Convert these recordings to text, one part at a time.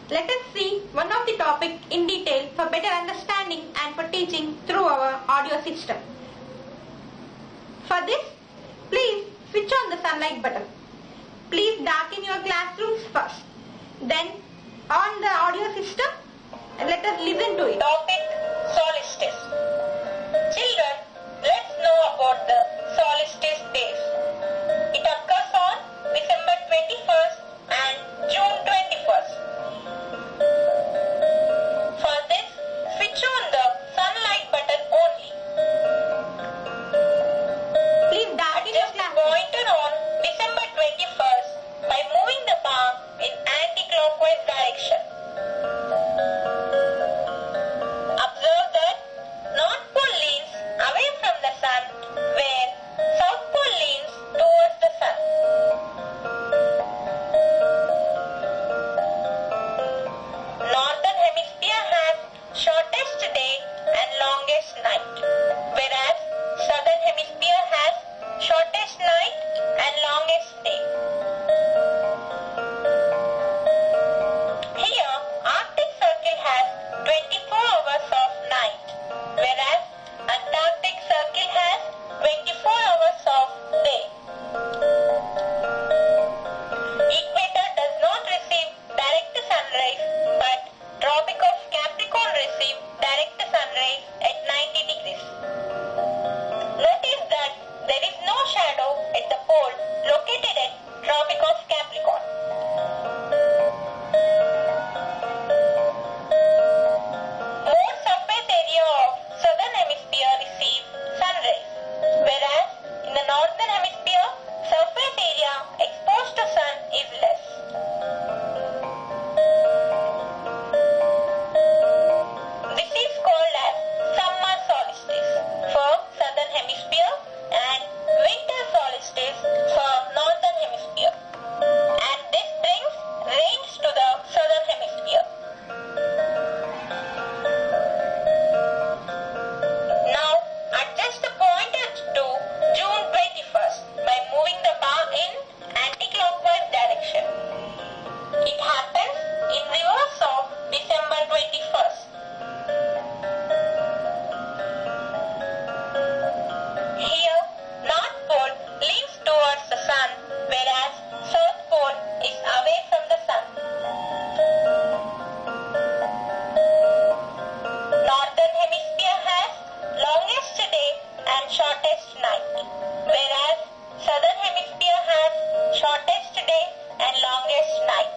Let us see one of the topic in detail for better understanding and for teaching through our audio system. For this, please switch on the sunlight button. Please darken your classrooms first. Then on the audio system and let us listen to it. Topic: Solstice. Children, let's know about the solstice days. It occurs on December 21st and June 21st. For this, switch on the sunlight button only. Please darken your Adjust the classroom. pointer on December 21st by moving the bar in anti-clockwise direction. Observe that North Pole leans away from the sun, where South Pole leans towards the sun. Northern Hemisphere has shortest day and longest night, whereas Southern Hemisphere has shortest night and longest day. Here, Arctic Circle has 24 hours of night, whereas Antarctic Circle has 24 hours of day. Equator does not receive direct sunrays, but Tropic of Capricorn receive direct sunrays at 90 degrees. Notice that there is no shadow at the pole located at Tropic of Capricorn. More surface area of Southern Hemisphere receive sunrays, whereas in the Northern Hemisphere, surface area exposed to sun is less. This is called as summer solstice for Southern Hemisphere and winter solstice for Northern Hemisphere. And this brings rains to the Southern Hemisphere. Now adjust the pointer to June 21st by moving the bar in anti-clockwise direction. It happens in reverse of December 21st. Here, North Pole leans towards the sun, whereas South Pole is away from the sun. Northern Hemisphere has longest day and shortest night, whereas Southern Hemisphere has shortest day and longest night.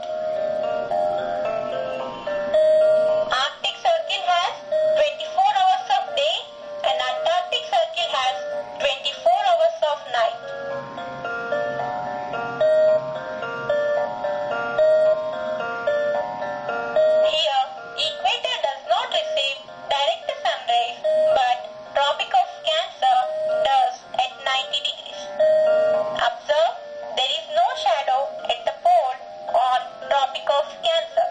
Arctic Circle has 24 hours of day and Antarctic Circle has 24 hours of night. Here, equator does not receive direct sunrays, but Tropic of Cancer does at 90 degrees. Observe, there is no shadow at the pole on Tropic of Cancer.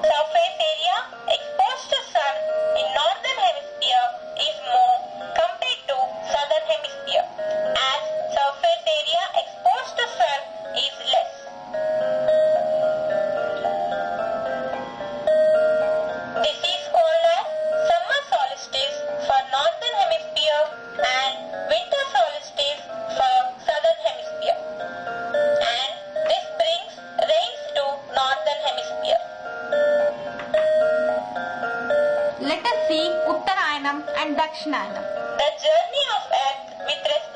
Surface area exposed to sun in Northern Hemisphere is more compared to Southern Hemisphere, as surface area exposed to sun is less. This is called as summer solstice for Northern Hemisphere and winter solstice for Southern Hemisphere. And this brings rains to Northern Hemisphere. Let us see Uttarayanam and Dakshinayanam. The journey of Earth with respect